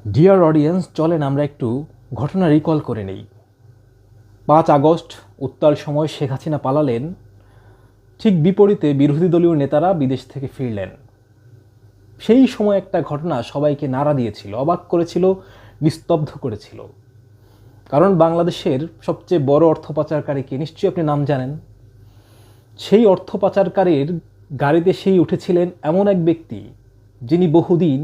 Dear audience, চলেন আমরা একটু ঘটনা রিকল করে নেই। 5 আগস্ট উত্তাল সময় শেখ হাসিনা পালালেন, ঠিক বিপরীতে বিরোধী দলীয় নেতারা বিদেশ থেকে ফিরলেন। সেই সময় একটা ঘটনা সবাইকে নাড়া দিয়েছিল, অবাক করেছিল, নিস্তব্ধ করেছিল। কারণ বাংলাদেশের সবচেয়ে বড় অর্থ পাচারকারীকে নিশ্চয়ই আপনি নাম জানেন। সেই অর্থ পাচারকারীর গাড়িতে সেই উঠেছিলেন এমন এক ব্যক্তি যিনি বহুদিন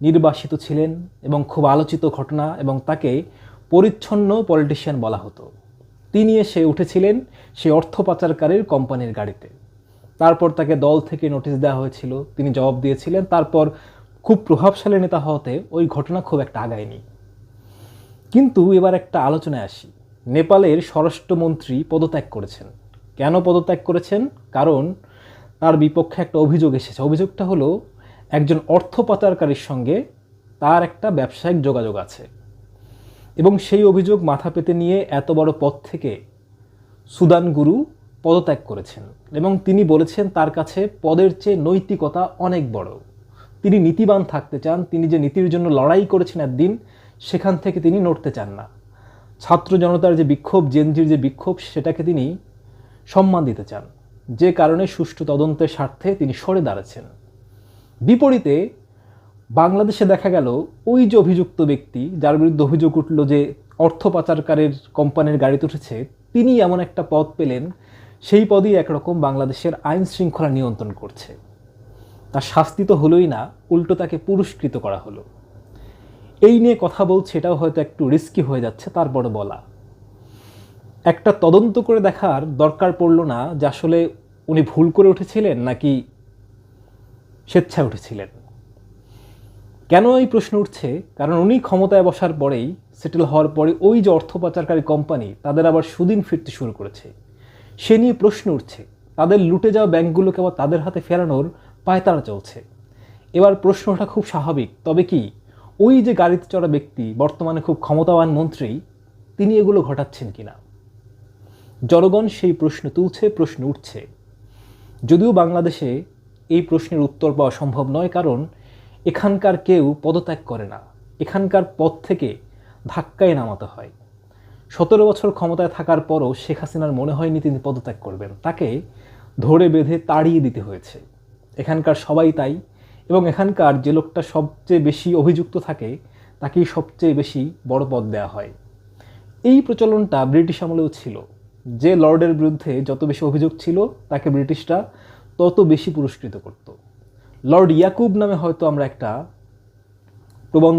নির্বাসিত ছিলেন এবং খুব আলোচিত ঘটনা, এবং তাকে পরিচ্ছন্ন পলিটিশিয়ান বলা হতো। তিনি এসে উঠেছিলেন সেই অর্থ পাচারকারীর কোম্পানির গাড়িতে। তারপর তাকে দল থেকে নোটিশ দেওয়া হয়েছিল, তিনি জবাব দিয়েছিলেন। তারপর খুব প্রভাবশালী নেতা হওয়াতে ওই ঘটনা খুব একটা আগায়নি। কিন্তু এবার একটা আলোচনায় আসি। নেপালের স্বরাষ্ট্রমন্ত্রী পদত্যাগ করেছেন। কেন পদত্যাগ করেছেন? কারণ তার বিপক্ষে একটা অভিযোগ এসেছে। অভিযোগটা হলো একজন অর্থ পাচারকারীর সঙ্গে তার একটা ব্যবসায়িক যোগাযোগ আছে, এবং সেই অভিযোগ মাথা পেতে নিয়ে এত বড় পদ থেকে সুদান গুরু পদত্যাগ করেছেন। এবং তিনি বলেছেন তার কাছে পদের চেয়ে নৈতিকতা অনেক বড়। তিনি নীতিবান থাকতে চান। তিনি যে নীতির জন্য লড়াই করেছেন একদিন, সেখান থেকে তিনি নড়তে চান না। ছাত্র জনতার যে বিক্ষোভ, জেনজির যে বিক্ষোভ, সেটাকে তিনি সম্মান দিতে চান, যে কারণে সুষ্ঠু তদন্তের স্বার্থে তিনি সরে দাঁড়াচ্ছেন। বিপরীতে বাংলাদেশে দেখা গেল ওই যে অভিযুক্ত ব্যক্তি, যার বিরুদ্ধে অভিযোগ উঠল যে অর্থ পাচারকারীর কোম্পানির গাড়িতে উঠেছে, তিনি এমন একটা পদ পেলেন, সেই পদই একরকম বাংলাদেশের আইন শৃঙ্খলা নিয়ন্ত্রণ করছে। তার শাস্তি তো হলোই না, উল্টো তাকে পুরস্কৃত করা হলো। এই নিয়ে কথা বলছে, এটাও হয়তো একটু রিস্কি হয়ে যাচ্ছে, তারপরে বলা একটা তদন্ত করে দেখার দরকার পড়ল না যে আসলে উনি ভুল করে উঠেছিলেন নাকি স্বেচ্ছায় উঠেছিলেন। কেন এই প্রশ্ন উঠছে? কারণ উনি ক্ষমতায় বসার পরেই, সেটেল হওয়ার পরে, ওই যে অর্থ পাচারকারী কোম্পানি তাদের আবার সুদিন ফিরতে শুরু করেছে। সে নিয়ে প্রশ্ন উঠছে। তাদের লুটে যাওয়া ব্যাংকগুলোকে আবার তাদের হাতে ফেরানোর পায়তারা চলছে। এবার প্রশ্নটা খুব স্বাভাবিক, তবে কি ওই যে গাড়িতে চড়া ব্যক্তি, বর্তমানে খুব ক্ষমতাবান মন্ত্রী, তিনি এগুলো ঘটাচ্ছেন কিনা? জনগণ সেই প্রশ্ন তুলছে, প্রশ্ন উঠছে। যদিও বাংলাদেশে এই প্রশ্নের উত্তর পাওয়া সম্ভব নয়, কারণ এখানকার কেউ পদত্যাগ করে না। এখানকার পদ থেকে ধাক্কায় নামাতে হয়। 17 বছর ক্ষমতায় থাকার পরও শেখ হাসিনার মনে হয়নি তিনি পদত্যাগ করবেন। তাকে ধরে বেঁধে তাড়িয়ে দিতে হয়েছে। এখানকার সবাই তাই। এবং এখানকার যে লোকটা সবচেয়ে বেশি অভিযুক্ত থাকে, তাকেই সবচেয়ে বেশি বড় পদ দেওয়া হয়। এই প্রচলনটা ব্রিটিশ আমলেও ছিল। যে লর্ডের বিরুদ্ধে যত বেশি অভিযোগ ছিল, তাকে ব্রিটিশরা তত বেশি পুরস্কৃত করত। লর্ড ইয়াকুব নামে হয়তো আমরা একটা প্রবন্ধ